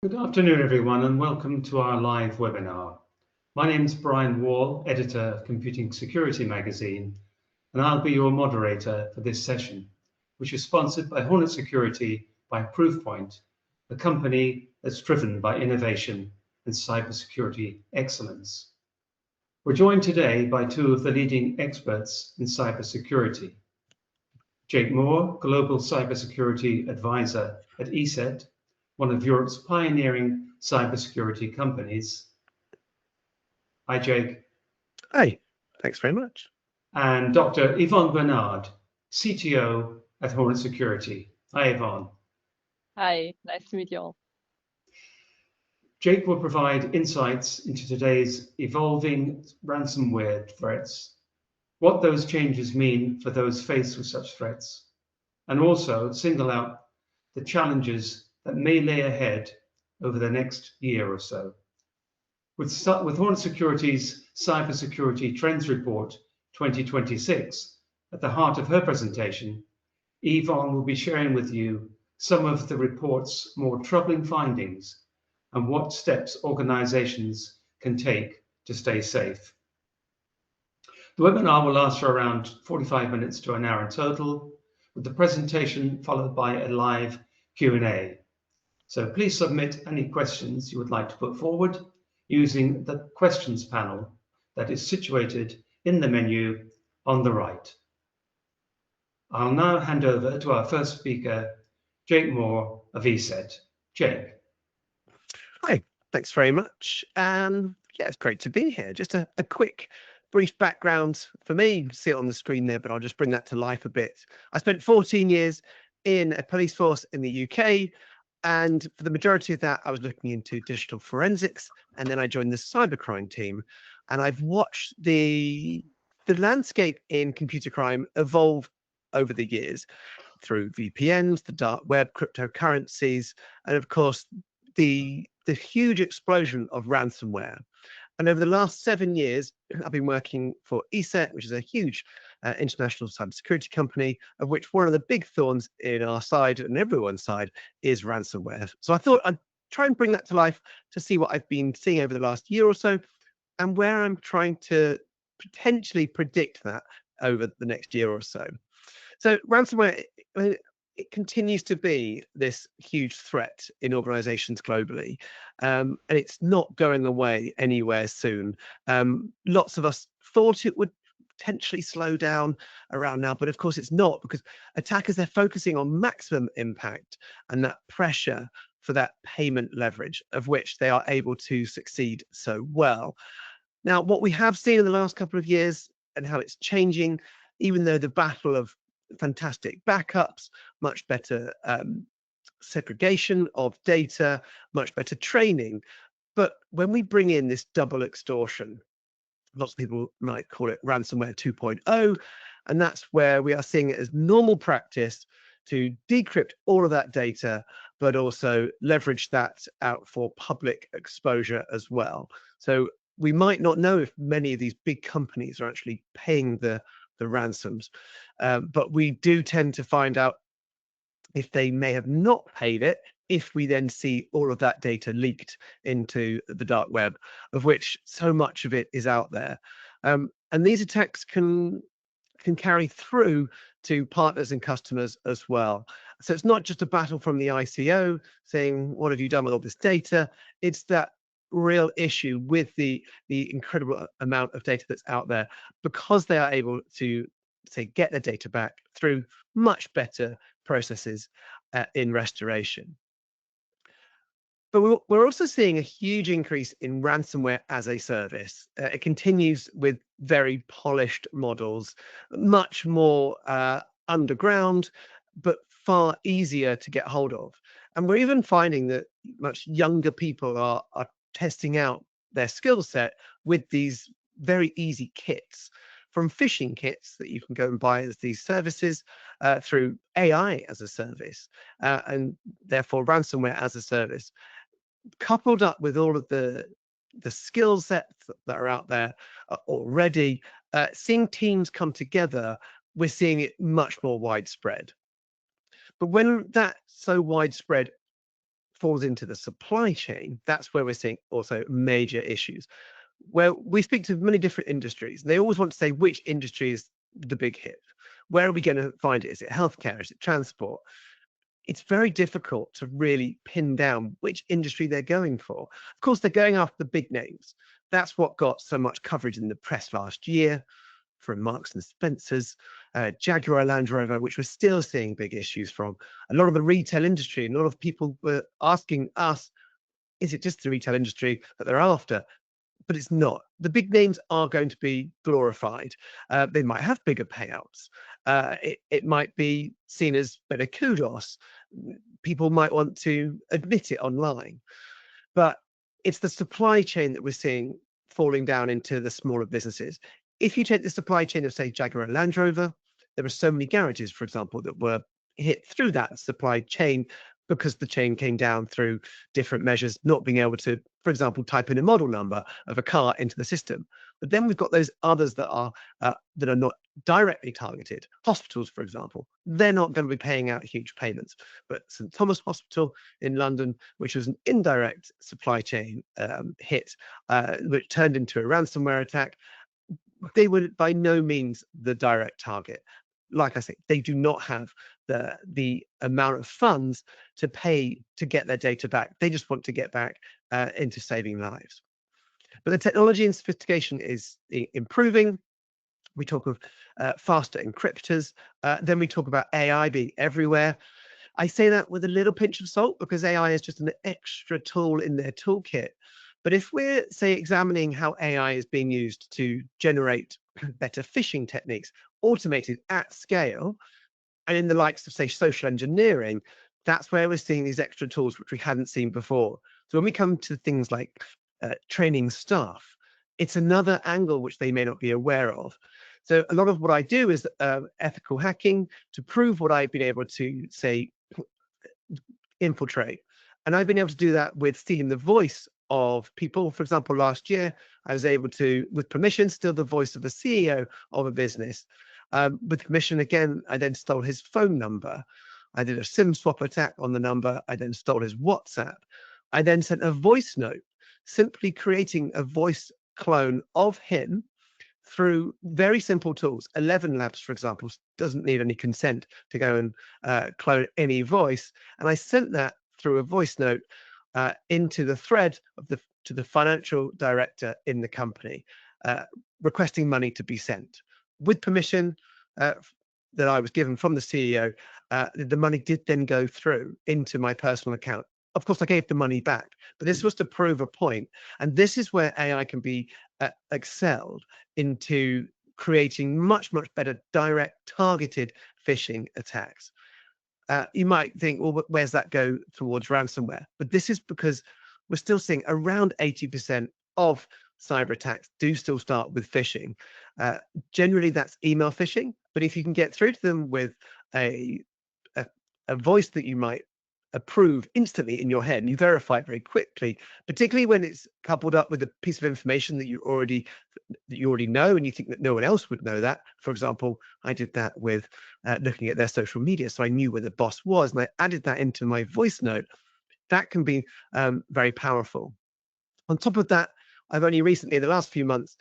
Good afternoon, everyone, and welcome to our live webinar. My name is Brian Wall, editor of Computing Security magazine, and I'll be your moderator for this session, which is sponsored by Hornetsecurity by Proofpoint, a company that's driven by innovation and cybersecurity excellence. We're joined today by two of the leading experts in cybersecurity. Jake Moore, Global Cybersecurity Advisor at ESET, one of Europe's pioneering cybersecurity companies. Hi, Jake. Hi, thanks very much. And Dr. Yvonne Bernard, CTO at Hornetsecurity. Hi, Yvonne. Hi, nice to meet you all. Jake will provide insights into today's evolving ransomware threats, what those changes mean for those faced with such threats, and also single out the challenges that may lay ahead over the next year or so. With Hornetsecurity's Cybersecurity Trends Report 2026 at the heart of her presentation, Yvonne will be sharing with you some of the report's more troubling findings and what steps organizations can take to stay safe. The webinar will last for around 45 minutes to an hour in total, with the presentation followed by a live Q&A. So please submit any questions you would like to put forward using the questions panel that is situated in the menu on the right. I'll now hand over to our first speaker, Jake Moore of ESET. Jake. Hi, thanks very much. Yeah, it's great to be here. Just a quick, brief background for me. You can see it on the screen there, but I'll just bring that to life a bit. I spent 14 years in a police force in the UK, and for the majority of that, I was looking into digital forensics, and then I joined the cybercrime team. And I've watched the landscape in computer crime evolve over the years through VPNs, the dark web, cryptocurrencies, and of course, the huge explosion of ransomware. And over the last 7 years, I've been working for ESET, which is a huge international cybersecurity company, of which one of the big thorns in our side and everyone's side is ransomware. So I thought I'd try and bring that to life to see what I've been seeing over the last year or so and where I'm trying to potentially predict that over the next year or so. So ransomware, it continues to be this huge threat in organizations globally, and it's not going away anywhere soon. Lots of us thought it would potentially slow down around now, but of course it's not, because attackers, they're focusing on maximum impact and that pressure for that payment leverage, of which they are able to succeed so well. Now, what we have seen in the last couple of years and how it's changing, even though the battle of fantastic backups, much better segregation of data, much better training. But when we bring in this double extortion, lots of people might call it ransomware 2.0, and that's where we are seeing it as normal practice to decrypt all of that data, but also leverage that out for public exposure as well. So we might not know if many of these big companies are actually paying the ransoms, but we do tend to find out if they may have not paid it, if we then see all of that data leaked into the dark web, of which so much of it is out there. And these attacks can carry through to partners and customers as well. So it's not just a battle from the ICO saying, what have you done with all this data? It's that real issue with the incredible amount of data that's out there, because they are able to, say, get their data back through much better processes in restoration. But we're also seeing a huge increase in ransomware as a service. It continues with very polished models, much more underground, but far easier to get hold of. And we're even finding that much younger people are testing out their skill set with these very easy kits, from phishing kits that you can go and buy as these services, through AI as a service, and therefore ransomware as a service, coupled up with all of the skill sets that are out there already. Seeing teams come together, we're seeing it much more widespread. But when that's so widespread falls into the supply chain, that's where we're seeing also major issues. Where we speak to many different industries, they always want to say which industry is the big hit. Where are we going to find it? Is it healthcare? Is it transport? It's very difficult to really pin down which industry they're going for. Of course, they're going after the big names. That's what got so much coverage in the press last year from Marks and Spencer's, Jaguar Land Rover, which we're still seeing big issues from. A lot of the retail industry, and a lot of people were asking us, is it just the retail industry that they're after? But it's not. The big names are going to be glorified. They might have bigger payouts. It might be seen as better kudos. People might want to admit it online. But it's the supply chain that we're seeing falling down into the smaller businesses. If you take the supply chain of, say, Jaguar and Land Rover, there are so many garages, for example, that were hit through that supply chain because the chain came down through different measures, not being able to, for example, type in a model number of a car into the system. But then we've got those others that are not directly targeted. Hospitals, for example, they're not going to be paying out huge payments. But St Thomas Hospital in London, which was an indirect supply chain hit, which turned into a ransomware attack, they were by no means the direct target. Like I say, they do not have the amount of funds to pay to get their data back. They just want to get back into saving lives. But the technology and sophistication is improving. We talk of faster encryptors. Then we talk about AI being everywhere. I say that with a little pinch of salt because AI is just an extra tool in their toolkit. But if we're, say, examining how AI is being used to generate better phishing techniques, automated at scale, and in the likes of, say, social engineering, that's where we're seeing these extra tools which we hadn't seen before. So when we come to things like training staff, it's another angle which they may not be aware of. So a lot of what I do is ethical hacking to prove what I've been able to, say, infiltrate. And I've been able to do that with stealing the voice of people. For example, last year, I was able to, with permission, steal the voice of the CEO of a business. With permission, again, I then stole his phone number. I did a SIM swap attack on the number. I then stole his WhatsApp. I then sent a voice note, simply creating a voice clone of him through very simple tools. 11 Labs, for example, doesn't need any consent to go and clone any voice. And I sent that through a voice note into the thread of to the financial director in the company, requesting money to be sent. With permission that I was given from the CEO, the money did then go through into my personal account. Of course, I gave the money back, but this was to prove a point. And this is where AI can be excelled into creating much, much better direct targeted phishing attacks. You might think, well, where's that go towards ransomware? But this is because we're still seeing around 80% of cyber attacks do still start with phishing. Generally, that's email phishing. But if you can get through to them with a voice that you might approve instantly in your head, and you verify it very quickly, particularly when it's coupled up with a piece of information that you already know, and you think that no one else would know that. For example, I did that with looking at their social media, so I knew where the boss was, and I added that into my voice note. That can be very powerful. On top of that, I've only recently, in the last few months,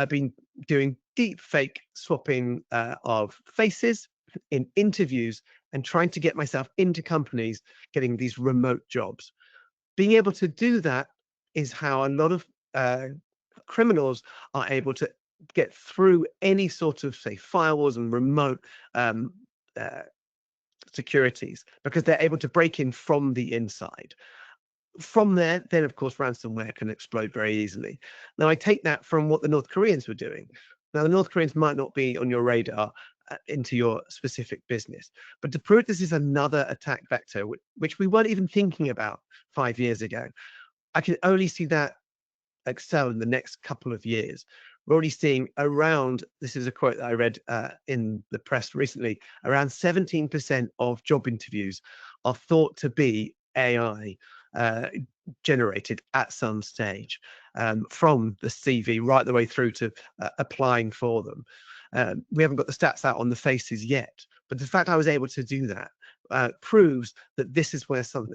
been doing deep fake swapping of faces in interviews and trying to get myself into companies getting these remote jobs. Being able to do that is how a lot of criminals are able to get through any sort of, say, firewalls and remote securities, because they're able to break in from the inside. From there, then, of course, ransomware can explode very easily. Now, I take that from what the North Koreans were doing. Now, the North Koreans might not be on your radar into your specific business, but to prove this is another attack vector, which we weren't even thinking about 5 years ago, I can only see that excel in the next couple of years. We're already seeing around, this is a quote that I read in the press recently, around 17% of job interviews are thought to be AI generated at some stage, from the CV right the way through to applying for them. We haven't got the stats out on the faces yet, but the fact I was able to do that proves that this is where some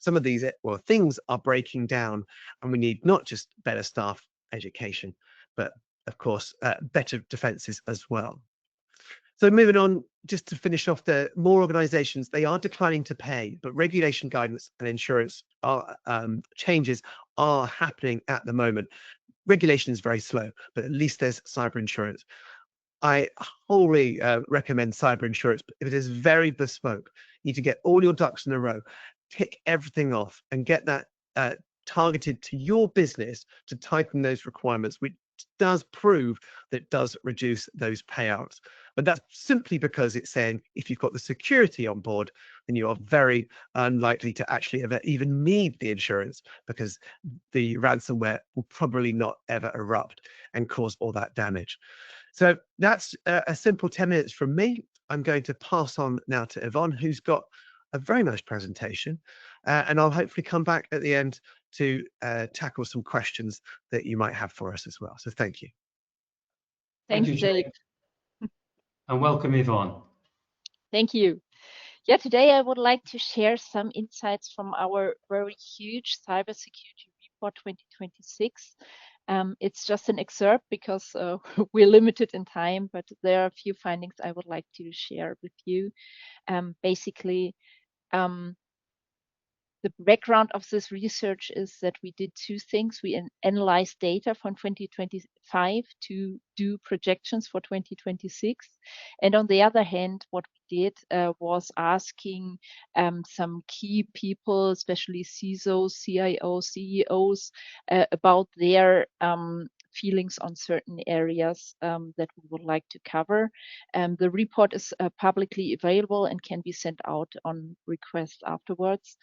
of these things are breaking down, and we need not just better staff education, but of course better defenses as well. So moving on, just to finish off, the more organizations, they are declining to pay, but regulation guidance and insurance changes are happening at the moment. Regulation is very slow, but at least there's cyber insurance. I wholly recommend cyber insurance, but it is very bespoke. You need to get all your ducks in a row, tick everything off, and get that targeted to your business to tighten those requirements, which does prove that it does reduce those payouts. But that's simply because it's saying if you've got the security on board, then you are very unlikely to actually ever even need the insurance, because the ransomware will probably not ever erupt and cause all that damage. So that's a simple 10 minutes from me. I'm going to pass on now to Yvonne, who's got a very nice presentation, and I'll hopefully come back at the end to tackle some questions that you might have for us as well. So thank you. Thanks, Jake. And welcome, Yvonne. Thank you. Yeah, today I would like to share some insights from our very huge Cybersecurity Report 2026. It's just an excerpt because we're limited in time, but there are a few findings I would like to share with you. Basically, the background of this research is that we did two things. We analyzed data from 2025 to do projections for 2026. And on the other hand, what we did was asking some key people, especially CISOs, CIOs, CEOs, about their feelings on certain areas that we would like to cover. The report is publicly available and can be sent out on request afterwards.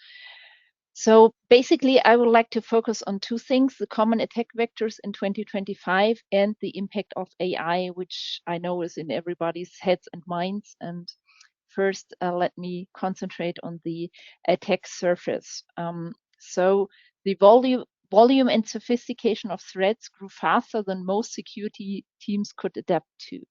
So basically, I would like to focus on two things: the common attack vectors in 2025 and the impact of AI, which I know is in everybody's heads and minds. And first, let me concentrate on the attack surface. So the volume and sophistication of threats grew faster than most security teams could adapt to.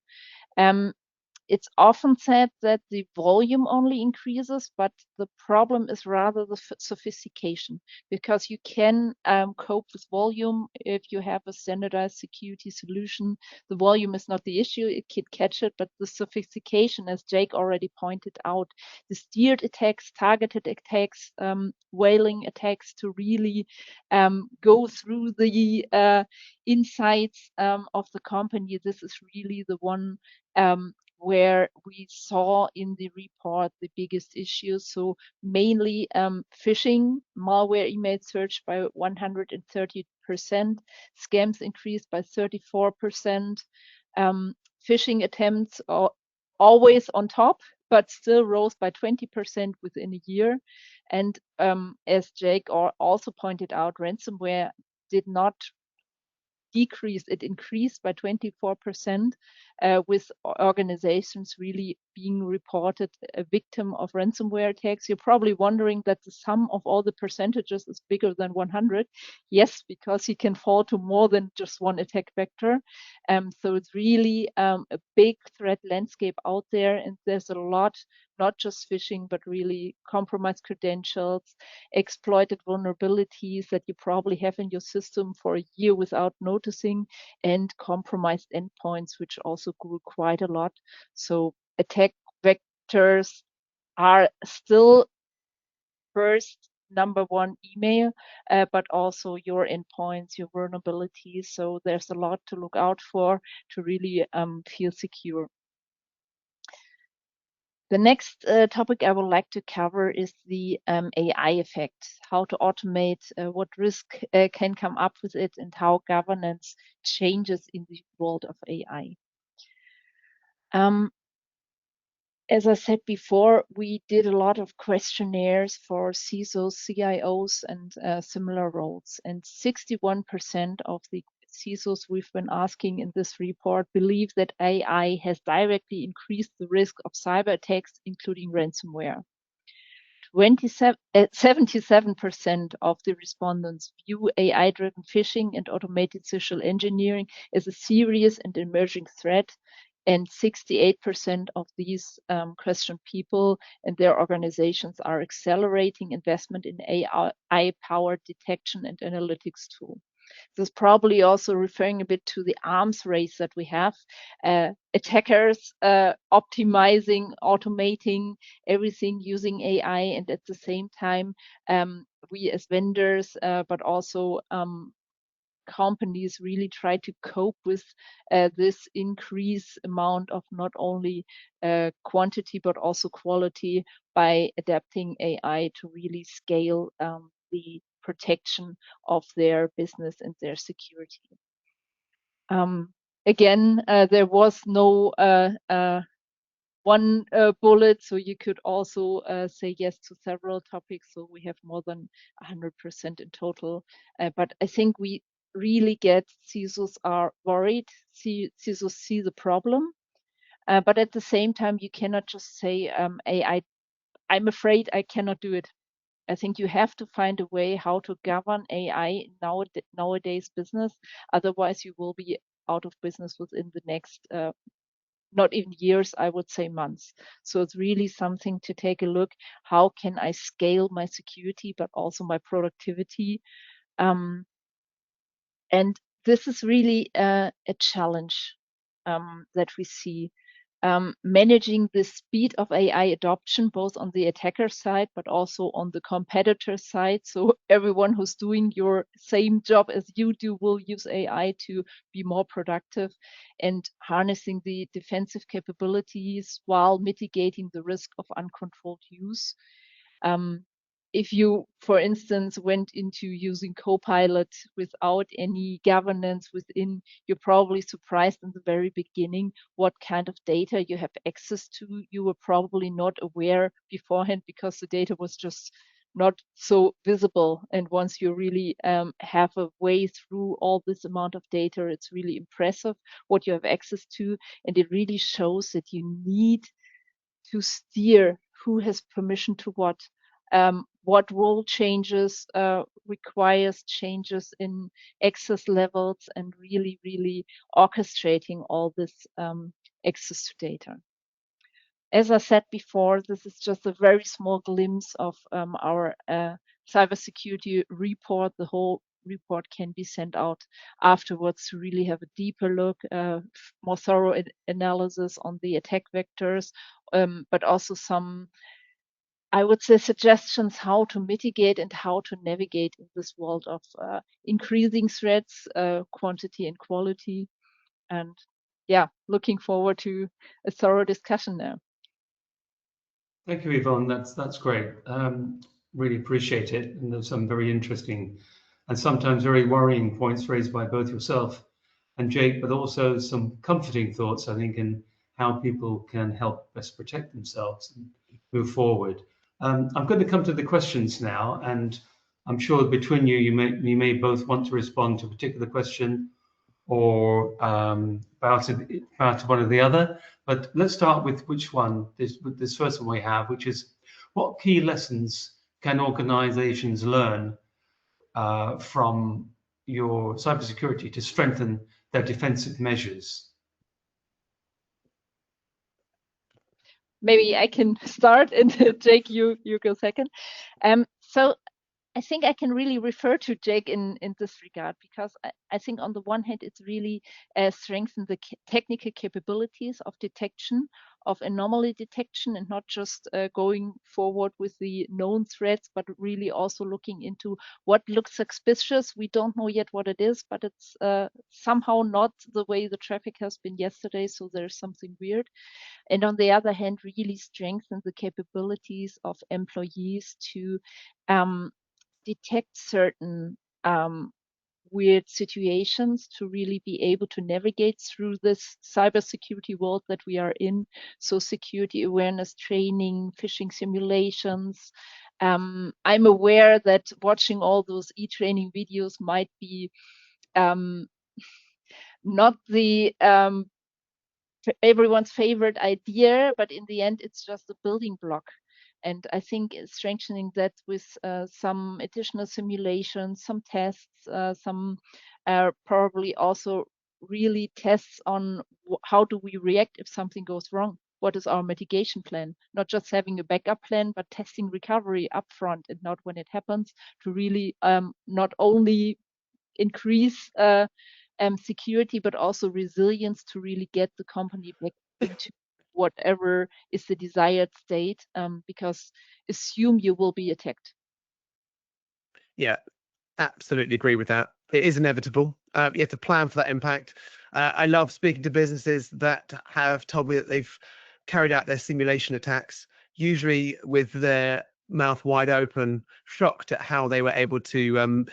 It's often said that the volume only increases, but the problem is rather the sophistication, because you can cope with volume if you have a standardized security solution. The volume is not the issue, it can catch it, but the sophistication, as Jake already pointed out, the steered attacks, targeted attacks, whaling attacks to really go through the insights of the company. This is really the one where we saw in the report the biggest issues. So mainly phishing, malware email search by 130%, scams increased by 34%, phishing attempts are always on top, but still rose by 20% within a year. And as Jake also pointed out, ransomware did not decrease, it increased by 24%, with organizations really being reported a victim of ransomware attacks. You're probably wondering that the sum of all the percentages is bigger than 100. Yes, because you can fall to more than just one attack vector. So it's really a big threat landscape out there, and there's a lot, not just phishing, but really compromised credentials, exploited vulnerabilities that you probably have in your system for a year without noticing, and compromised endpoints, which also grew quite a lot. So attack vectors are still first number one email, but also your endpoints, your vulnerabilities. So there's a lot to look out for to really feel secure. The next topic I would like to cover is the AI effect, how to automate, what risk can come up with it, and how governance changes in the world of AI. As I said before, we did a lot of questionnaires for CISOs, CIOs, and similar roles. And 61% of the CISOs we've been asking in this report believe that AI has directly increased the risk of cyber attacks, including ransomware. 77% of the respondents view AI-driven phishing and automated social engineering as a serious and emerging threat. And 68% of these questioned people and their organizations are accelerating investment in AI-powered detection and analytics tool. This is probably also referring a bit to the arms race that we have. Attackers optimizing, automating everything using AI, and at the same time, we as vendors, but also companies really try to cope with this increased amount of not only quantity but also quality by adapting AI to really scale the protection of their business and their security. Again, there was no one bullet, so you could also say yes to several topics. So we have more than 100% in total. But I think we really get CISOs are worried, CISOs see the problem. But at the same time, you cannot just say, I'm afraid I cannot do it. I think you have to find a way how to govern AI nowadays business. Otherwise, you will be out of business within the next not even years, I would say months. So it's really something to take a look. How can I scale my security, but also my productivity? And this is really a challenge that we see. Managing the speed of AI adoption, both on the attacker side, but also on the competitor side. So everyone who's doing your same job as you do will use AI to be more productive, and harnessing the defensive capabilities while mitigating the risk of uncontrolled use. If you, for instance, went into using Copilot without any governance within, you're probably surprised in the very beginning what kind of data you have access to. You were probably not aware beforehand because the data was just not so visible. And once you really have a way through all this amount of data, it's really impressive what you have access to. And it really shows that you need to steer who has permission to what role changes requires changes in access levels, and really orchestrating all this access to data. As I said before, this is just a very small glimpse of our cybersecurity report. The whole report can be sent out afterwards to really have a deeper look, more thorough analysis on the attack vectors, but also some, I would say, suggestions how to mitigate and how to navigate in this world of increasing threats, quantity and quality. And yeah, looking forward to a thorough discussion now. Thank you, Yvonne. That's great. Really appreciate it. And there's some very interesting and sometimes very worrying points raised by both yourself and Jake, but also some comforting thoughts, I think, in how people can help best protect themselves and move forward. I'm going to come to the questions now, and I'm sure between you, you may both want to respond to a particular question or about one or the other. But let's start with which one, this first one we have, which is, what key lessons can organizations learn from your cybersecurity to strengthen their defensive measures? Maybe I can start, and Jake, you go second. So I think I can really refer to Jake in this regard, because I think on the one hand, it's really strengthened the technical capabilities of detection, of anomaly detection, and not just going forward with the known threats, but really also looking into what looks suspicious. We don't know yet what it is, but it's somehow not the way the traffic has been yesterday, so there's something weird. And on the other hand, really strengthen the capabilities of employees to detect certain weird situations, to really be able to navigate through this cybersecurity world that we are in. So security awareness training, phishing simulations. I'm aware that watching all those e-training videos might be not the everyone's favorite idea, but in the end, it's just a building block. And I think strengthening that with some additional simulations, some tests, some probably also really tests on how do we react if something goes wrong. What is our mitigation plan? Not just having a backup plan, but testing recovery upfront and not when it happens, to really not only increase security, but also resilience to really get the company back into whatever is the desired state, because assume you will be attacked. Yeah, absolutely agree with that. It is inevitable. You have to plan for that impact. I love speaking to businesses that have told me that they've carried out their simulation attacks, usually with their mouth wide open, shocked at how they were able to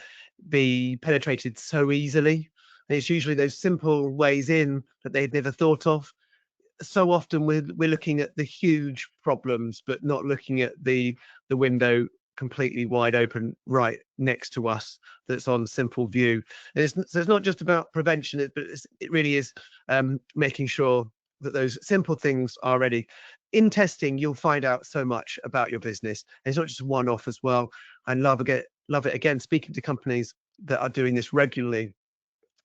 be penetrated so easily. And it's usually those simple ways in that they'd never thought of. So often we're looking at the huge problems, but not looking at the window completely wide open right next to us that's on simple view. And so it's not just about prevention, but it really is making sure that those simple things are ready. In testing, you'll find out so much about your business. And it's not just one-off as well. I love it again, speaking to companies that are doing this regularly.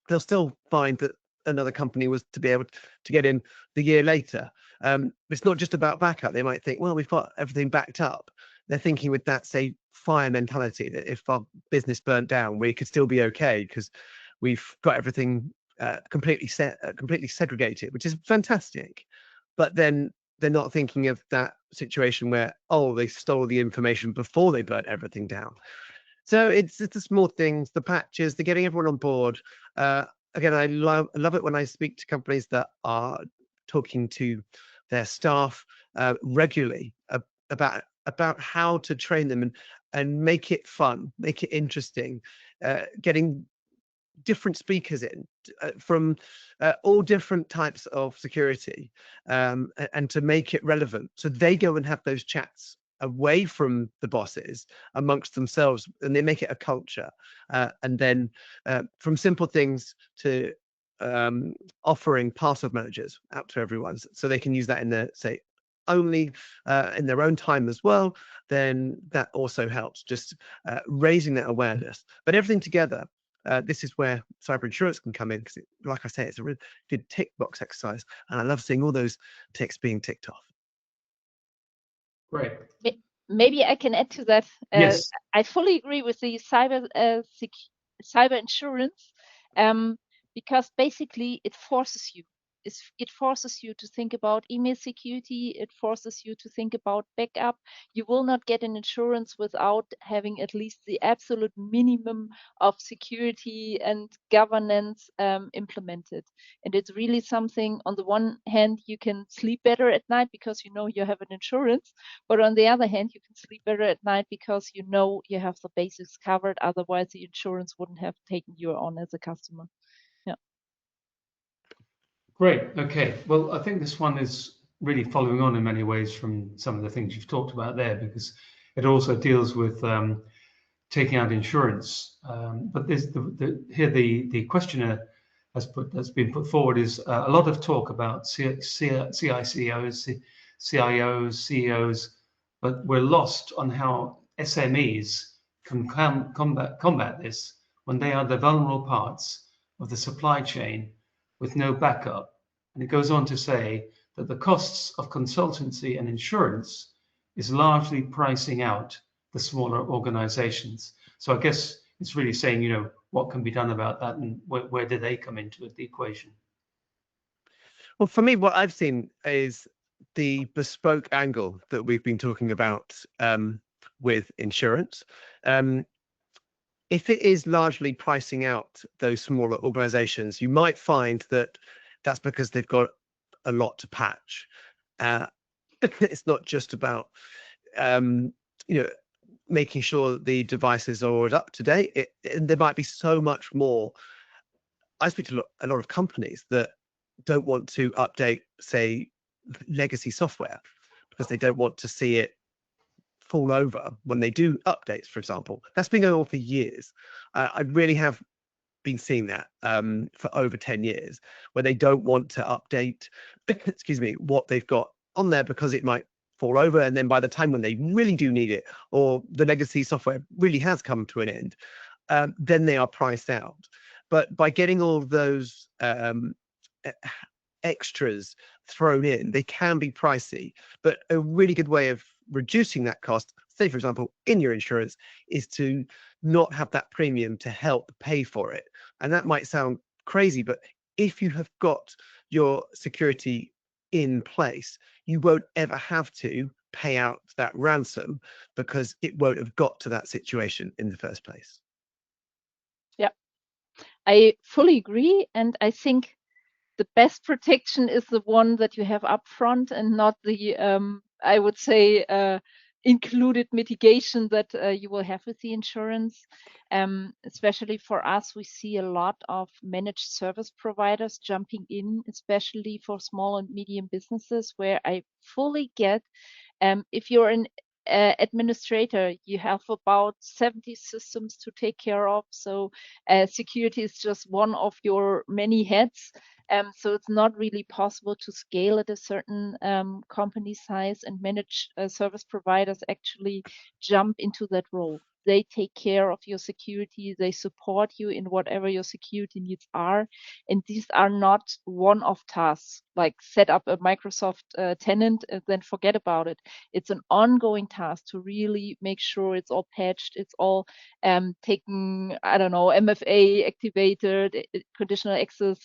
They'll still find that another company was to be able to get in the year later. It's not just about backup. They might think, well, we've got everything backed up. They're thinking with that, say, fire mentality, that if our business burnt down, we could still be okay because we've got everything completely segregated, which is fantastic. But then they're not thinking of that situation where, oh, they stole the information before they burnt everything down. So it's the small things, the patches, the getting everyone on board. Again, I love it when I speak to companies that are talking to their staff regularly about how to train them and make it fun, make it interesting, getting different speakers in from all different types of security, and to make it relevant. So they go and have those chats away from the bosses amongst themselves, and they make it a culture. And then from simple things to offering password managers out to everyone, so they can use that in their, say, only in their own time as well, then that also helps, just raising that awareness. But everything together, this is where cyber insurance can come in, because, like I say, it's a really good tick box exercise, and I love seeing all those ticks being ticked off. Great. Maybe I can add to that. Yes. I fully agree with the cyber insurance, because basically it forces you. It forces you to think about email security. It forces you to think about backup. You will not get an insurance without having at least the absolute minimum of security and governance implemented. And it's really something, on the one hand, you can sleep better at night because you know you have an insurance. But on the other hand, you can sleep better at night because you know you have the basics covered. Otherwise, the insurance wouldn't have taken you on as a customer. Great. Okay. Well, I think this one is really following on in many ways from some of the things you've talked about there, because it also deals with taking out insurance. But there's the questioner that's been put forward is a lot of talk about CICOs, CIOs, CEOs, but we're lost on how SMEs can combat this when they are the vulnerable parts of the supply chain with no backup. And it goes on to say that the costs of consultancy and insurance is largely pricing out the smaller organizations. So I guess it's really saying, what can be done about that, and where do they come into the equation? Well, for me, what I've seen is the bespoke angle that we've been talking about with insurance. If it is largely pricing out those smaller organizations, you might find that that's because they've got a lot to patch. It's not just about making sure that the devices are up to date. There might be so much more. I speak to a lot of companies that don't want to update, say, legacy software because they don't want to see it fall over when they do updates, for example. That's been going on for years. I really have been seeing that for over 10 years, where they don't want to update, what they've got on there because it might fall over. And then by the time when they really do need it, or the legacy software really has come to an end, then they are priced out. But by getting all of those extras thrown in, they can be pricey. But a really good way of reducing that cost, say for example, in your insurance, is to not have that premium to help pay for it. And that might sound crazy, but if you have got your security in place, you won't ever have to pay out that ransom because it won't have got to that situation in the first place. Yeah, I fully agree. And I think the best protection is the one that you have upfront and not the, I would say, included mitigation that you will have with the insurance. Especially for us, we see a lot of managed service providers jumping in, especially for small and medium businesses, where I fully get if you're an administrator, you have about 70 systems to take care of. So security is just one of your many heads. So it's not really possible to scale at a certain company size, and managed service providers actually jump into that role. They take care of your security. They support you in whatever your security needs are. And these are not one-off tasks, like set up a Microsoft tenant and then forget about it. It's an ongoing task to really make sure it's all patched, it's all taken, I don't know, MFA activated, conditional access,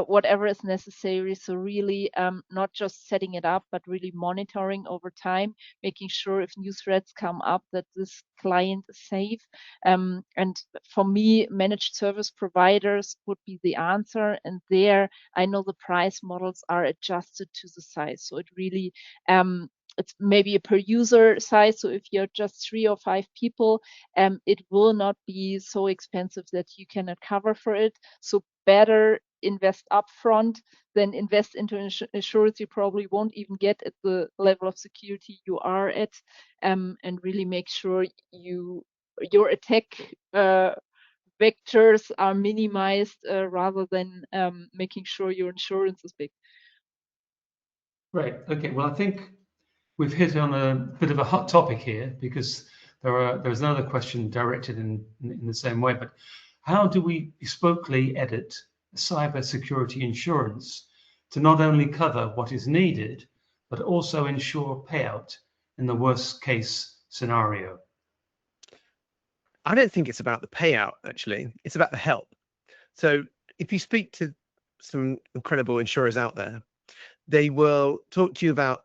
whatever is necessary. So really not just setting it up, but really monitoring over time, making sure if new threats come up that this client is safe. And for me, managed service providers would be the answer. And there, I know the price models are adjusted to the size. So it really, it's maybe a per user size. So if you're just 3 or 5 people, it will not be so expensive that you cannot cover for it. So better invest upfront than invest into insurance you probably won't even get at the level of security you are at, and really make sure your attack vectors are minimized rather than making sure your insurance is big. Right. Okay. Well, I think we've hit on a bit of a hot topic here, because there's another question directed in the same way. But how do we bespokely edit cybersecurity insurance to not only cover what is needed, but also ensure payout in the worst case scenario? I don't think it's about the payout, actually. It's about the help. So if you speak to some incredible insurers out there, they will talk to you about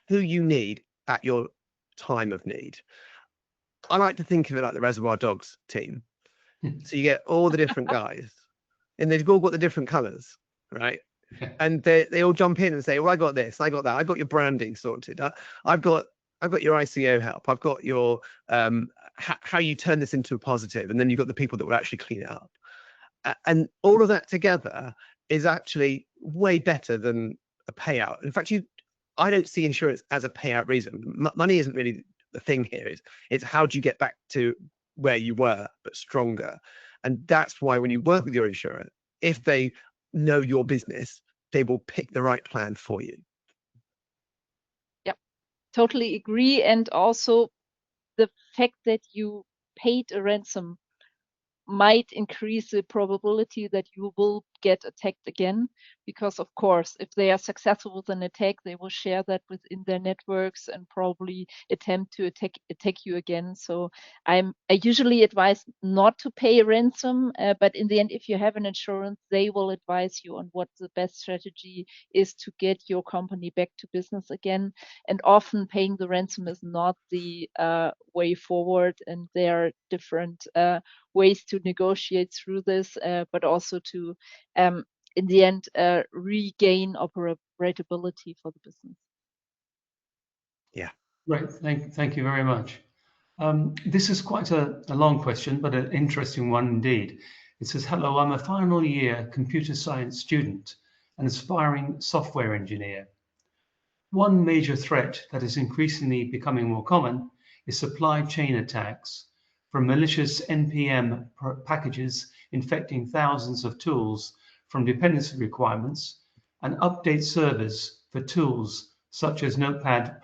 who you need at your time of need. I like to think of it like the Reservoir Dogs team. So you get all the different guys, and they've all got the different colors, right? And they all jump in and say, well, I got this, I got that, I got your branding sorted, I've got your ICO help, I've got your how you turn this into a positive, and then you've got the people that will actually clean it up. And all of that together is actually way better than a payout. In fact, I don't see insurance as a payout reason. Money isn't really the thing here. It's how do you get back to where you were, but stronger. And that's why when you work with your insurer, if they know your business, they will pick the right plan for you. Yep, totally agree. And also the fact that you paid a ransom might increase the probability that you will get attacked again, because of course, if they are successful with an attack, they will share that within their networks and probably attempt to attack you again. So I usually advise not to pay a ransom, but in the end, if you have an insurance, they will advise you on what the best strategy is to get your company back to business again. And often paying the ransom is not the way forward, and there are different ways to negotiate through this, but also to, in the end, regain operability for the business. Yeah. Right. Thank you very much. This is quite a long question, but an interesting one indeed. It says, hello, I'm a final year computer science student, an aspiring software engineer. One major threat that is increasingly becoming more common is supply chain attacks, from malicious NPM packages infecting thousands of tools from dependency requirements, and update servers for tools such as Notepad++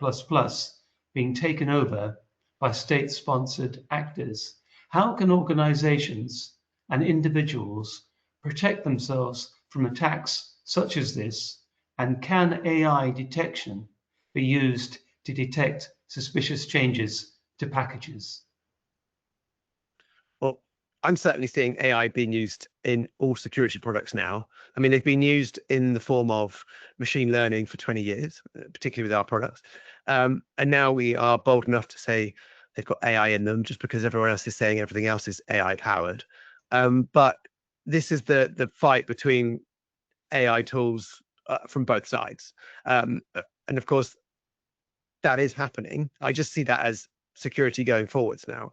being taken over by state-sponsored actors. How can organizations and individuals protect themselves from attacks such as this? And can AI detection be used to detect suspicious changes to packages? Well, I'm certainly seeing AI being used in all security products now. I mean, they've been used in the form of machine learning for 20 years, particularly with our products. And now we are bold enough to say they've got AI in them just because everyone else is saying everything else is AI powered. But this is the fight between AI tools from both sides. And of course, that is happening. I just see that as security going forwards now.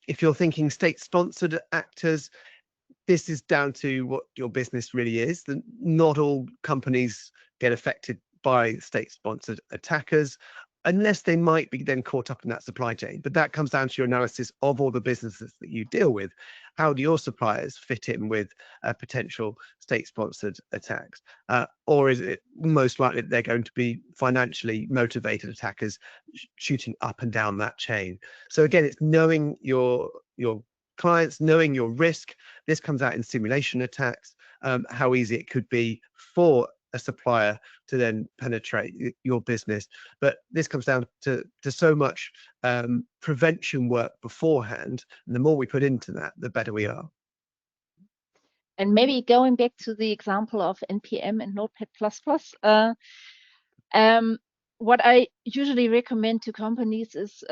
If you're thinking state-sponsored actors, this is down to what your business really is. Not all companies get affected by state-sponsored attackers, unless they might be then caught up in that supply chain. But that comes down to your analysis of all the businesses that you deal with. How do your suppliers fit in with potential state-sponsored attacks? Or is it most likely that they're going to be financially motivated attackers shooting up and down that chain? So again, it's knowing your clients, knowing your risk. This comes out in simulation attacks, how easy it could be for a supplier to then penetrate your business. But this comes down to so much prevention work beforehand. And the more we put into that, the better we are. And maybe going back to the example of NPM and Notepad++, what I usually recommend to companies is,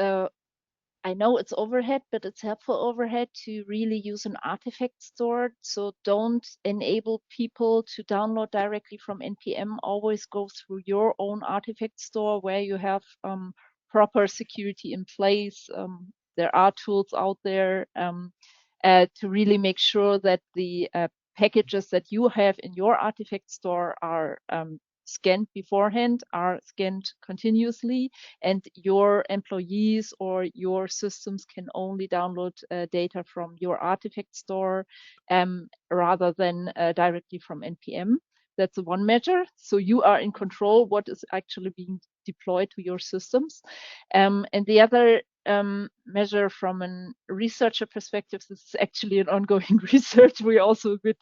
I know it's overhead, but it's helpful overhead to really use an artifact store. So don't enable people to download directly from NPM. Always go through your own artifact store where you have proper security in place. There are tools out there to really make sure that the packages that you have in your artifact store are scanned beforehand, are scanned continuously, and your employees or your systems can only download data from your artifact store rather than directly from NPM. That's one measure. So you are in control what is actually being deployed to your systems. And the other measure from a researcher perspective, this is actually an ongoing research we're also a bit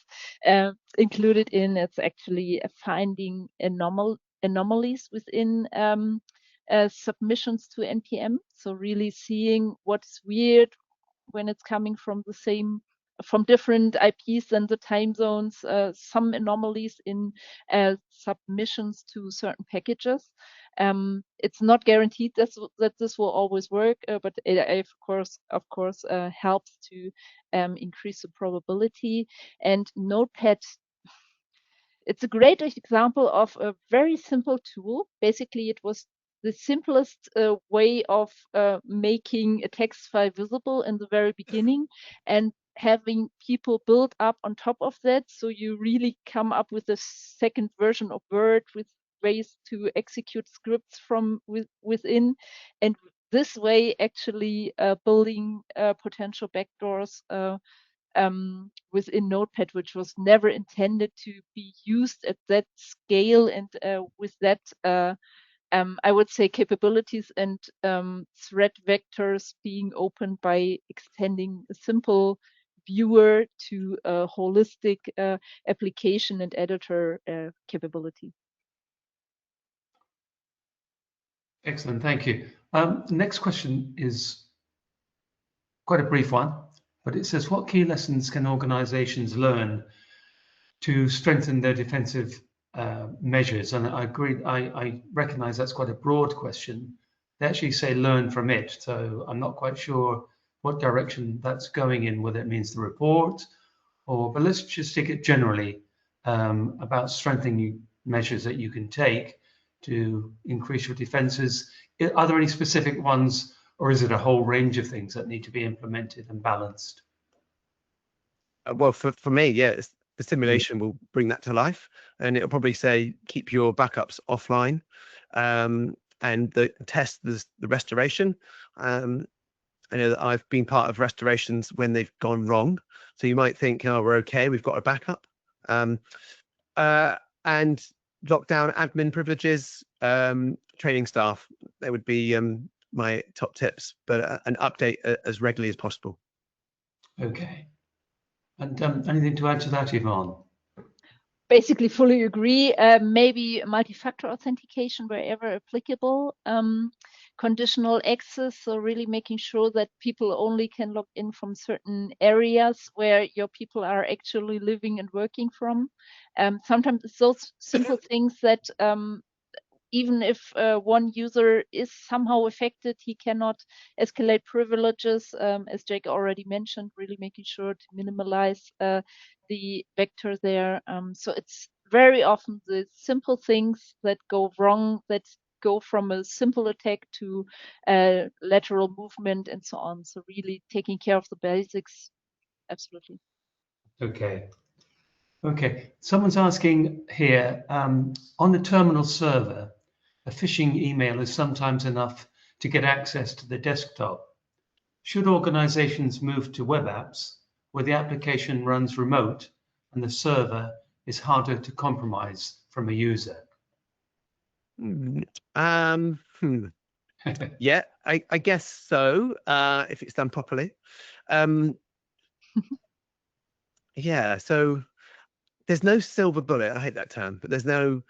included in. It's actually finding anomalies within submissions to NPM. So really seeing what's weird when it's coming from different IPs and the time zones, some anomalies in submissions to certain packages. It's not guaranteed that this will always work, but it of course helps to increase the probability. And Notepad, it's a great example of a very simple tool. Basically, it was the simplest way of making a text file visible in the very beginning, and having people build up on top of that. So you really come up with a second version of Word with ways to execute scripts from within. And this way, actually building potential backdoors within Notepad, which was never intended to be used at that scale and with that, I would say, capabilities and threat vectors being opened by extending a simple viewer to a holistic application and editor capability. Excellent, thank you. The next question is quite a brief one, but it says, what key lessons can organizations learn to strengthen their defensive measures? And I agree, I recognize that's quite a broad question. They actually say learn from it, so I'm not quite sure what direction that's going in, whether it means the report but let's just take it generally about strengthening measures that you can take to increase your defenses. Are there any specific ones, or is it a whole range of things that need to be implemented and balanced? Well, for me, yeah, the simulation will bring that to life, and it'll probably say keep your backups offline, and test the restoration. I know that I've been part of restorations when they've gone wrong. So you might think, oh, we're okay, we've got a backup. And lockdown admin privileges, training staff, they would be my top tips, but an update as regularly as possible. Okay. And anything to add to that, Yvonne? Basically fully agree. Maybe multi-factor authentication wherever applicable, conditional access, so really making sure that people only can log in from certain areas where your people are actually living and working from. Sometimes it's those simple things that even if one user is somehow affected, he cannot escalate privileges, as Jake already mentioned, really making sure to minimize the vector there. So it's very often the simple things that go wrong, that go from a simple attack to lateral movement and so on. So really taking care of the basics, absolutely. Okay. Okay. Someone's asking here, on the terminal server, a phishing email is sometimes enough to get access to the desktop. Should organizations move to web apps where the application runs remote and the server is harder to compromise from a user? Yeah, I guess so, if it's done properly. Yeah, so there's no silver bullet. I hate that term, but there's no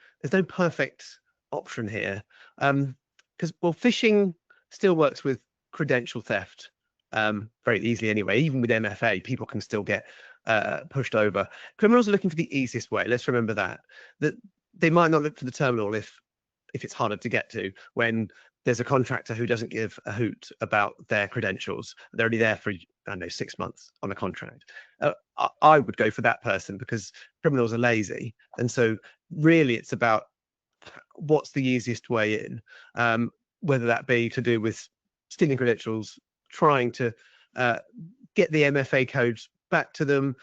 perfect option here. Because well, phishing still works with credential theft very easily anyway. Even with MFA, people can still get pushed over. Criminals are looking for the easiest way. Let's remember that they might not look for the terminal if it's harder to get to, when there's a contractor who doesn't give a hoot about their credentials. They're only there for, I don't know, 6 months on a contract. I would go for that person because criminals are lazy. And so really it's about what's the easiest way in, whether that be to do with stealing credentials, trying to get the MFA codes back to them,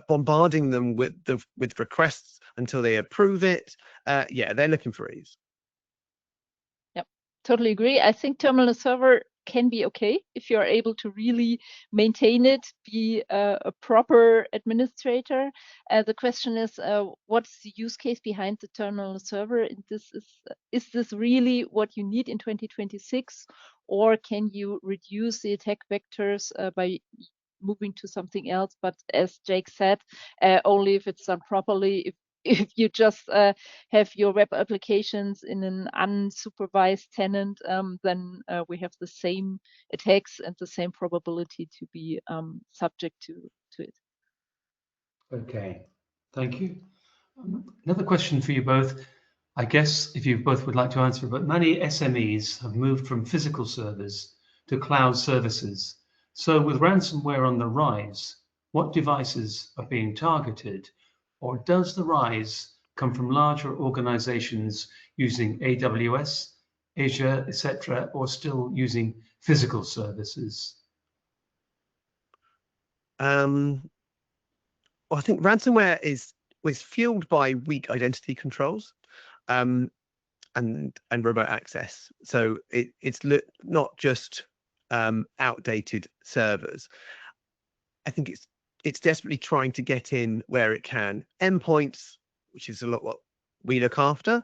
bombarding them with requests until they approve it. Yeah, they're looking for ease. Totally agree. I think terminal server can be okay if you're able to really maintain it, be a proper administrator. The question is, what's the use case behind the terminal server? And is this really what you need in 2026, or can you reduce the attack vectors by moving to something else? But as Jake said, only if it's done properly. If you just have your web applications in an unsupervised tenant, then we have the same attacks and the same probability to be subject to it. Okay, thank you. Another question for you both. I guess if you both would like to answer, but many SMEs have moved from physical servers to cloud services. So with ransomware on the rise, what devices are being targeted? Or does the rise come from larger organizations using AWS, Azure, etc., or still using physical services? Well, I think ransomware was fueled by weak identity controls, and remote access. So it's not just outdated servers. I think it's desperately trying to get in where it can. Endpoints, which is a lot what we look after.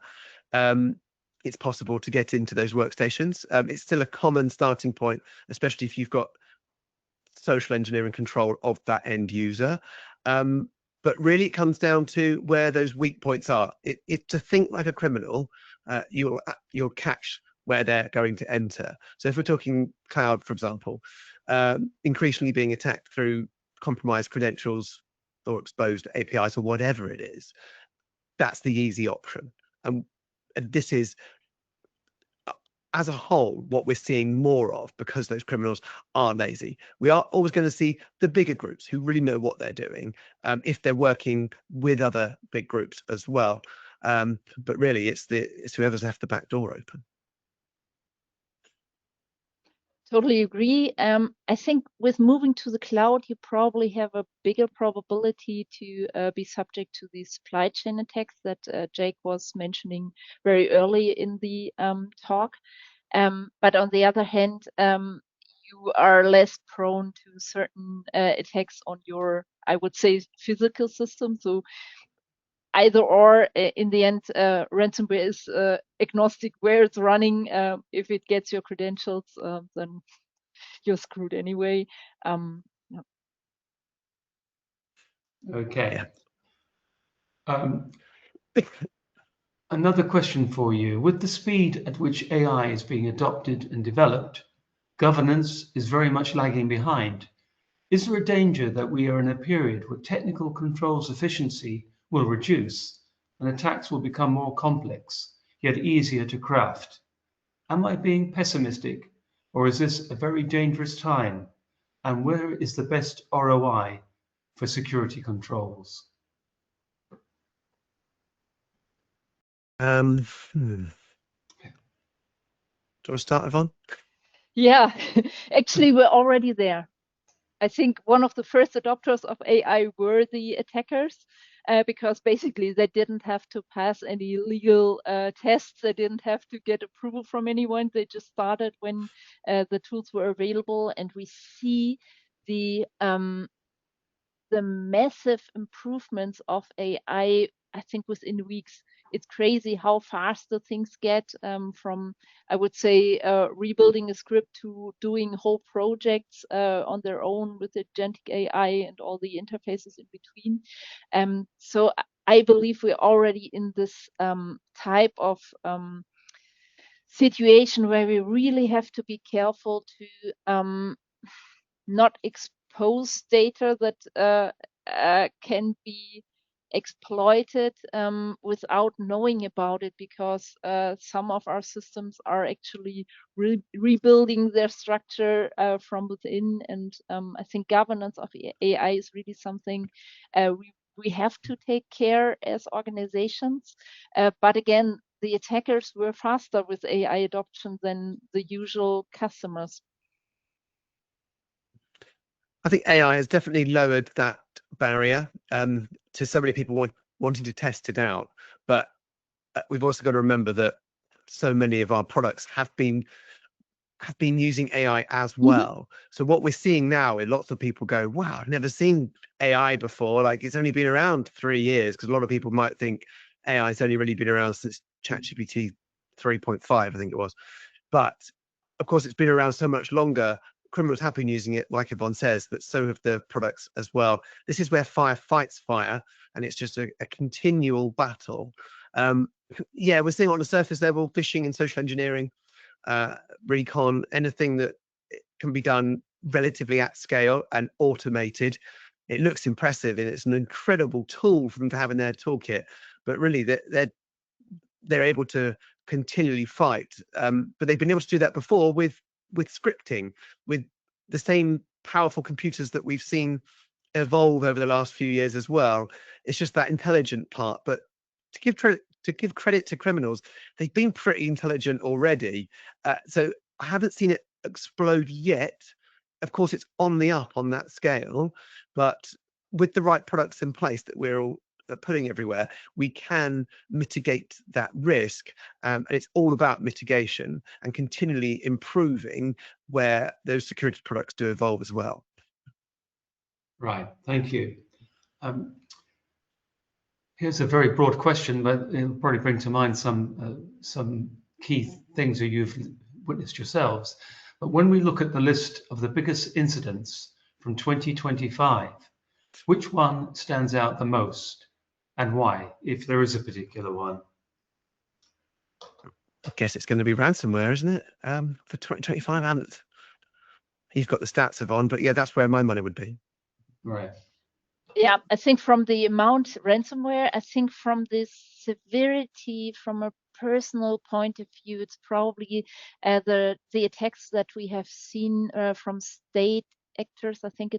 It's possible to get into those workstations. It's still a common starting point, especially if you've got social engineering control of that end user. But really, it comes down to where those weak points are. To think like a criminal, you'll catch where they're going to enter. So if we're talking cloud, for example, increasingly being attacked through compromised credentials or exposed APIs or whatever it is, that's the easy option. And this is, as a whole, what we're seeing more of because those criminals are lazy. We are always going to see the bigger groups who really know what they're doing, if they're working with other big groups as well. But really, it's whoever's left the back door open. Totally agree. I think with moving to the cloud, you probably have a bigger probability to be subject to these supply chain attacks that Jake was mentioning very early in the talk. But on the other hand, you are less prone to certain attacks on your, I would say, physical system. So either or, in the end, ransomware is agnostic where it's running. If it gets your credentials, then you're screwed anyway. Yeah. Okay. Yeah. Another question for you. With the speed at which AI is being adopted and developed, governance is very much lagging behind. Is there a danger that we are in a period where technical controls efficiency will reduce and attacks will become more complex, yet easier to craft? Am I being pessimistic, or is this a very dangerous time? And where is the best ROI for security controls? Do you want to start, Yvonne? Yeah, actually, we're already there. I think one of the first adopters of AI were the attackers, because basically they didn't have to pass any legal tests. They didn't have to get approval from anyone. They just started when the tools were available, and we see the massive improvements of AI, I think within weeks. It's crazy how fast the things get, from, I would say, rebuilding a script to doing whole projects on their own with agentic AI and all the interfaces in between. So I believe we're already in this type of situation where we really have to be careful to not expose data that can be exploited without knowing about it, because some of our systems are actually rebuilding their structure from within. And I think governance of AI is really something we have to take care as organizations. But again, the attackers were faster with AI adoption than the usual customers. I think AI has definitely lowered that barrier to so many people wanting to test it out. But we've also got to remember that so many of our products have been using AI as well. So what we're seeing now is lots of people go, wow, I've never seen AI before. Like, it's only been around 3 years, because a lot of people might think AI has only really been around since ChatGPT 3.5, I think it was. But of course, it's been around so much longer. Criminals have been using it, like Yvonne says, but so have the products as well. This is where fire fights fire, and it's just a continual battle. Yeah, we're seeing on the surface level, phishing and social engineering, recon, anything that can be done relatively at scale and automated. It looks impressive, and it's an incredible tool for them to have in their toolkit. But really, they're able to continually fight. But they've been able to do that before with scripting, with the same powerful computers that we've seen evolve over the last few years as well. It's just that intelligent part. But to give credit to criminals, they've been pretty intelligent already. So I haven't seen it explode yet. Of course, it's on the up on that scale, but with the right products in place that we're all putting everywhere, we can mitigate that risk. And it's all about mitigation and continually improving where those security products do evolve as well. Right, thank you. Here's a very broad question, but it'll probably bring to mind some key things that you've witnessed yourselves. But when we look at the list of the biggest incidents from 2025, which one stands out the most, and why, if there is a particular one? I guess it's going to be ransomware, isn't it? For 2025, you've got the stats, Yvonne, but yeah, that's where my money would be. Right. Yeah, I think from the amount ransomware, I think from the severity, from a personal point of view, it's probably the attacks that we have seen from state actors. I think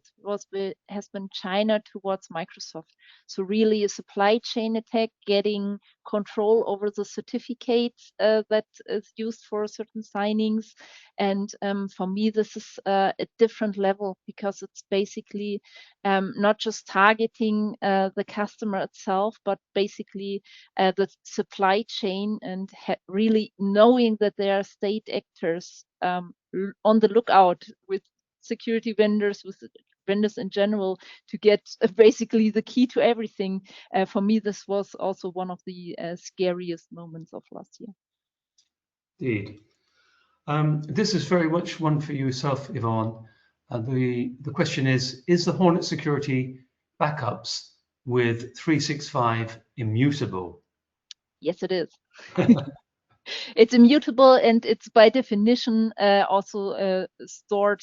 has been China towards Microsoft. So really a supply chain attack, getting control over the certificates that is used for certain signings. And for me, this is a different level, because it's basically not just targeting the customer itself, but basically the supply chain, and really knowing that there are state actors on the lookout with security vendors, with vendors in general, to get basically the key to everything. For me, this was also one of the scariest moments of last year. Indeed. This is very much one for yourself, Yvonne. The question is the Hornetsecurity backups with 365 immutable? Yes, it is. It's immutable, and it's by definition also stored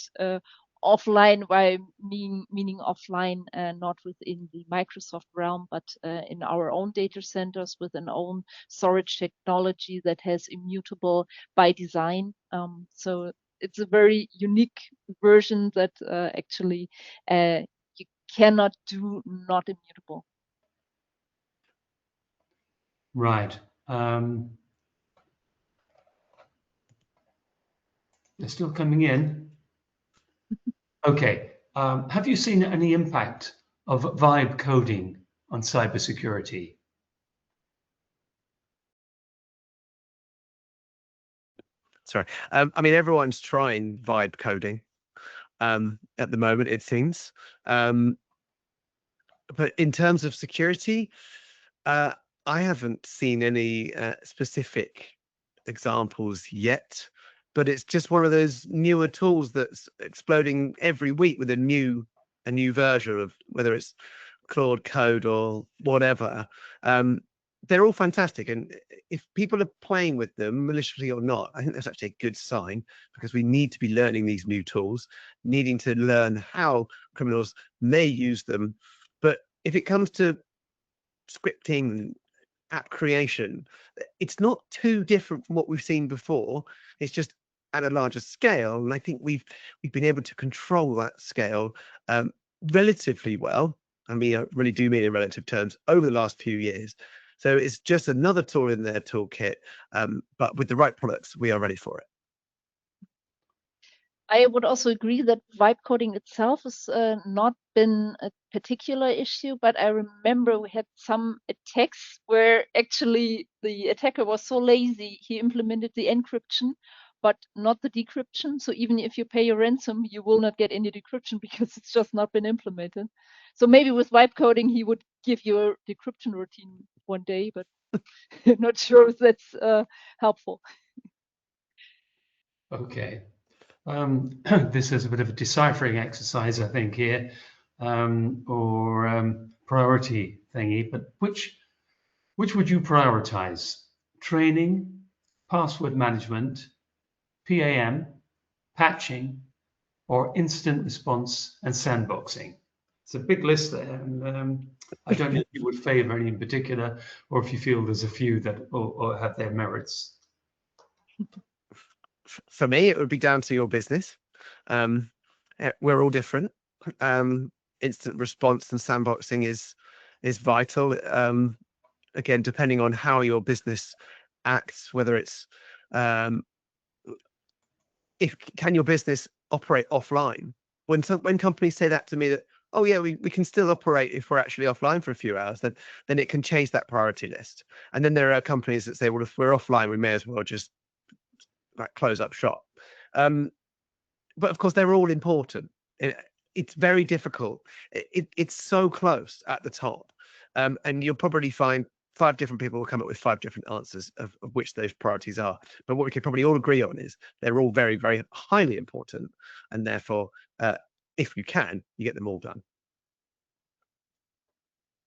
offline, by meaning offline, not within the Microsoft realm, but in our own data centers with an own storage technology that has immutable by design. So it's a very unique version that actually you cannot do not immutable. Right. They're still coming in. Okay. Have you seen any impact of vibe coding on cybersecurity? Sorry. I mean, everyone's trying vibe coding at the moment, it seems. But in terms of security, I haven't seen any specific examples yet. But it's just one of those newer tools that's exploding every week with a new version of, whether it's Claude Code or whatever. They're all fantastic, and if people are playing with them maliciously or not, I think that's actually a good sign, because we need to be learning these new tools, needing to learn how criminals may use them. But if it comes to scripting, app creation, it's not too different from what we've seen before. It's just at a larger scale, and I think we've been able to control that scale relatively well. I mean, I really do mean in relative terms, over the last few years. So it's just another tool in their toolkit, but with the right products, we are ready for it. I would also agree that vibe coding itself has not been a particular issue, but I remember we had some attacks where actually the attacker was so lazy, he implemented the encryption, but not the decryption. So even if you pay your ransom, you will not get any decryption because it's just not been implemented. So maybe with vibe coding, he would give you a decryption routine one day, but not sure if that's helpful. Okay. This is a bit of a deciphering exercise, I think, here, or priority thingy. But which would you prioritize? Training, password management, PAM, patching, or incident response and sandboxing? It's a big list there, and I don't know if you would favor any in particular, or if you feel there's a few that or have their merits. For me, it would be down to your business. We're all different. Instant response and sandboxing is vital. Again, depending on how your business acts, whether it's can your business operate offline? When companies say that to me, that, oh yeah, we can still operate if we're actually offline for a few hours, then it can change that priority list. And then there are companies that say, well, if we're offline, we may as well just close up shop. But of course, they're all important. It's very difficult. It's so close at the top, and you'll probably find 5 different people will come up with 5 different answers of which those priorities are. But what we could probably all agree on is they're all very, very highly important, and therefore, if you can, you get them all done.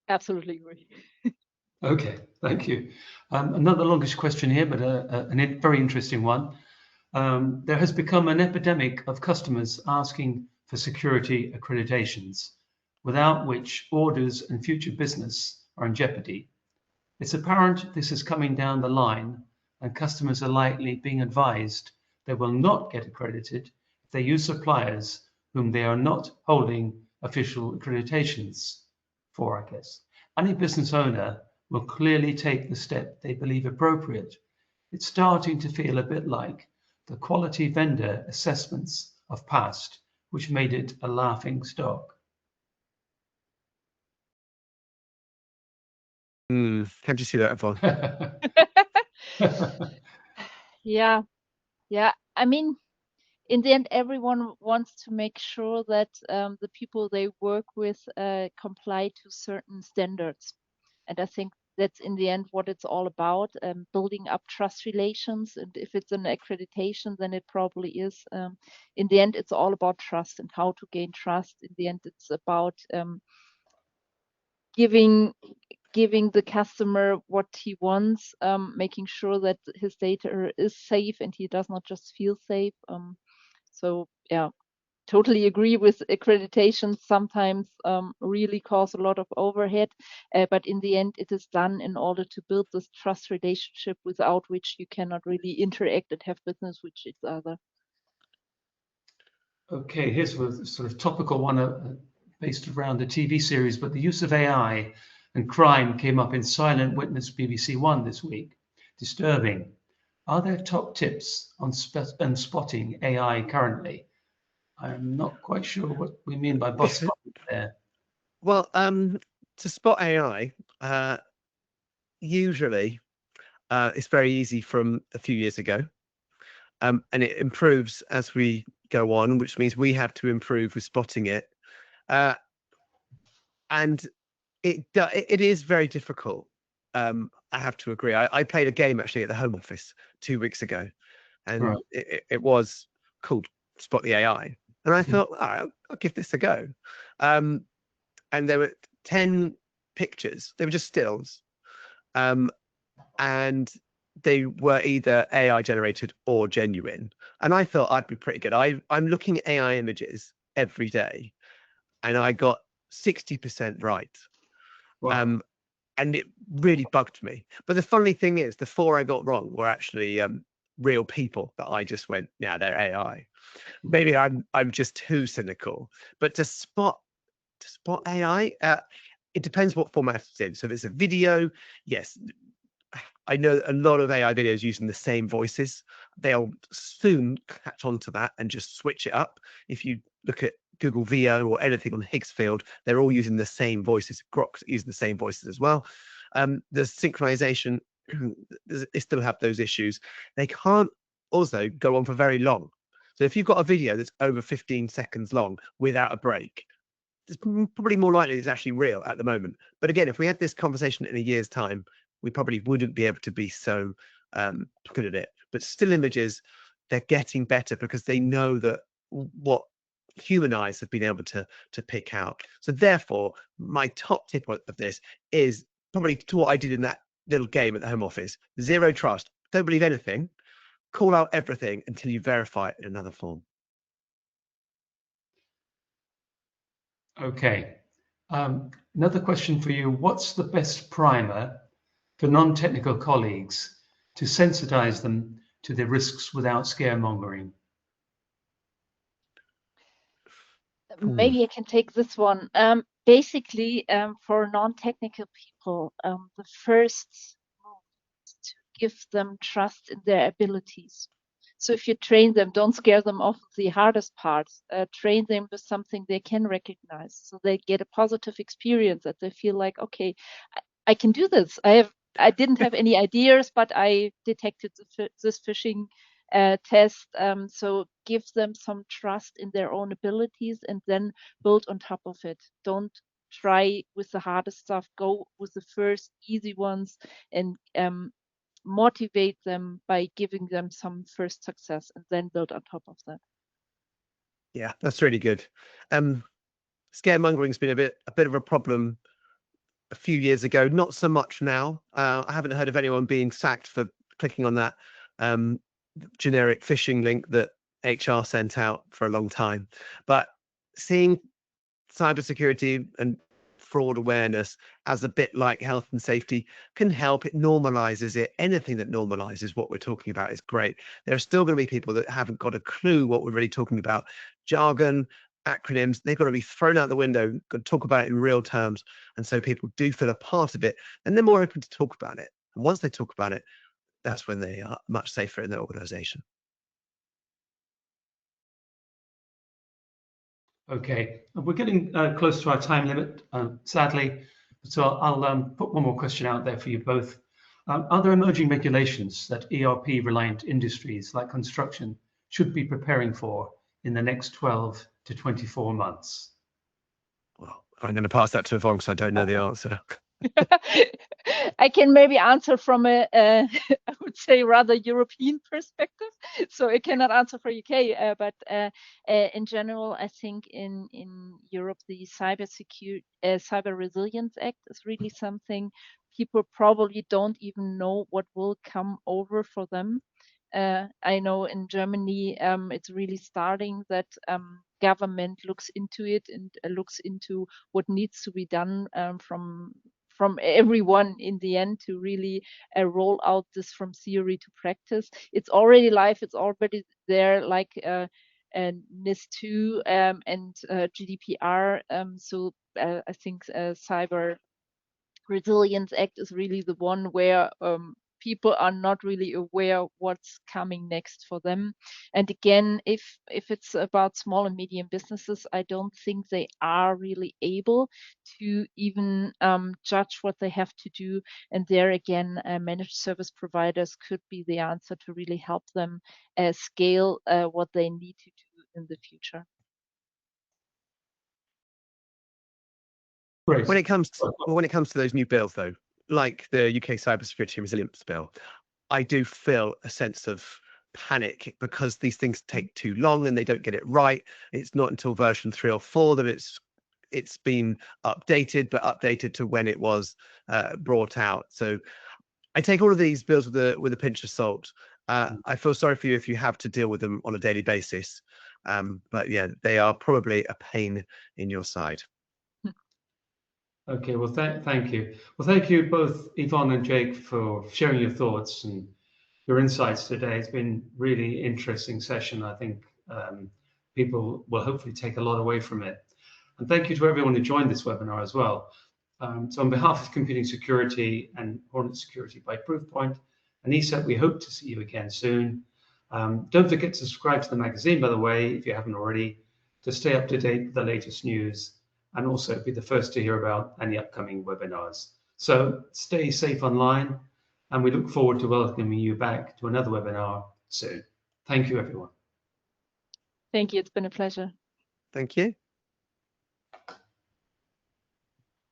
Absolutely agree. Okay, thank you. Another longish question here, but a very interesting one. There has become an epidemic of customers asking for security accreditations, without which orders and future business are in jeopardy. It's apparent this is coming down the line, and customers are likely being advised they will not get accredited if they use suppliers whom they are not holding official accreditations for, I guess. Any business owner will clearly take the step they believe appropriate. It's starting to feel a bit like the quality vendor assessments of past, which made it a laughing stock. How'd you see that, Yvonne? Yeah. I mean, in the end, everyone wants to make sure that the people they work with comply to certain standards. And I think that's in the end what it's all about, building up trust relations. And if it's an accreditation, then it probably is. In the end, it's all about trust and how to gain trust. In the end, it's about giving the customer what he wants, making sure that his data is safe and he does not just feel safe. So yeah, totally agree with accreditation. Sometimes really cause a lot of overhead, but in the end, it is done in order to build this trust relationship without which you cannot really interact and have business with each other. Okay, here's a sort of topical one based around the TV series, but the use of AI and crime came up in Silent Witness BBC One this week. Disturbing. Are there top tips on spotting AI currently? I'm not quite sure what we mean by bot spotting there. Well, to spot AI, usually it's very easy from a few years ago, and it improves as we go on, which means we have to improve with spotting it. And it is very difficult. I have to agree. I played a game actually at the Home Office 2 weeks ago, and Right. it was called Spot the AI. And I thought, all right, I'll give this a go. And there were 10 pictures. They were just stills. And they were either AI generated or genuine. And I thought I'd be pretty good. I'm looking at AI images every day, and I got 60% right. Wow. And it really bugged me. But the funny thing is, the 4 I got wrong were actually real people that I just went, yeah, they're AI. Maybe I'm just too cynical. But to spot AI, it depends what format it's in. So if it's a video, yes, I know a lot of AI videos using the same voices. They'll soon catch on to that and just switch it up. If you look at Google VO or anything on Higgsfield, they're all using the same voices. Grok's using the same voices as well. The synchronization, they still have those issues. They can't also go on for very long. So if you've got a video that's over 15 seconds long without a break, it's probably more likely it's actually real at the moment. But again, if we had this conversation in a year's time, we probably wouldn't be able to be so good at it. But still images, they're getting better because they know that what human eyes have been able to pick out. So therefore, my top tip of this is probably to what I did in that little game at the Home Office. Zero trust. Don't believe anything. Call out everything until you verify it in another form. Okay. Another question for you. What's the best primer for non-technical colleagues to sensitize them to the risks without scaremongering? Maybe I can take this one. Basically, for non-technical people, the first move is to give them trust in their abilities. So if you train them, don't scare them off the hardest parts. Train them with something they can recognize, so they get a positive experience, that they feel like, okay, I can do this. I didn't have any ideas, but I detected this phishing test. So give them some trust in their own abilities and then build on top of it. Don't try with the hardest stuff. Go with the first easy ones and motivate them by giving them some first success and then build on top of that. Yeah, that's really good. Scaremongering's been a bit of a problem a few years ago, not so much now. I haven't heard of anyone being sacked for clicking on that generic phishing link that HR sent out for a long time. But seeing cybersecurity and fraud awareness as a bit like health and safety can help. It normalizes it. Anything that normalizes what we're talking about is great. There are still going to be people that haven't got a clue what we're really talking about. Jargon, acronyms, they've got to be thrown out the window, got to talk about it in real terms. And so people do feel a part of it and they're more open to talk about it. And once they talk about it, that's when they are much safer in their organization. Okay, we're getting close to our time limit, sadly. So I'll put one more question out there for you both. Are there emerging regulations that ERP-reliant industries like construction should be preparing for in the next 12 to 24 months? Well, I'm going to pass that to Yvonne because I don't know the answer. I can maybe answer from I would say, rather European perspective. So I cannot answer for UK, but in general, I think in Europe, the Cyber Resilience Act is really something people probably don't even know what will come over for them. I know in Germany, it's really starting that government looks into it and looks into what needs to be done from everyone in the end to really roll out this from theory to practice. It's already live. It's already there, like NIS2 and GDPR. So I think Cyber Resilience Act is really the one where people are not really aware what's coming next for them. And again, if it's about small and medium businesses, I don't think they are really able to even judge what they have to do. And there again, managed service providers could be the answer to really help them scale what they need to do in the future. Great. When it comes to those new bills, though, like the UK Cybersecurity Resilience Bill, I do feel a sense of panic because these things take too long and they don't get it right. It's not until version 3 or 4 that it's been updated, but updated to when it was brought out. So I take all of these bills with a pinch of salt. I feel sorry for you if you have to deal with them on a daily basis. But yeah, they are probably a pain in your side. Okay, well, thank you. Well, thank you both, Yvonne and Jake, for sharing your thoughts and your insights today. It's been really interesting session. I think people will hopefully take a lot away from it. And thank you to everyone who joined this webinar as well. So on behalf of Computing Security and Hornetsecurity by Proofpoint and ESET, we hope to see you again soon. Don't forget to subscribe to the magazine, by the way, if you haven't already, to stay up to date with the latest news and also be the first to hear about any upcoming webinars. So stay safe online, and we look forward to welcoming you back to another webinar soon. Thank you, everyone. Thank you. It's been a pleasure. Thank you.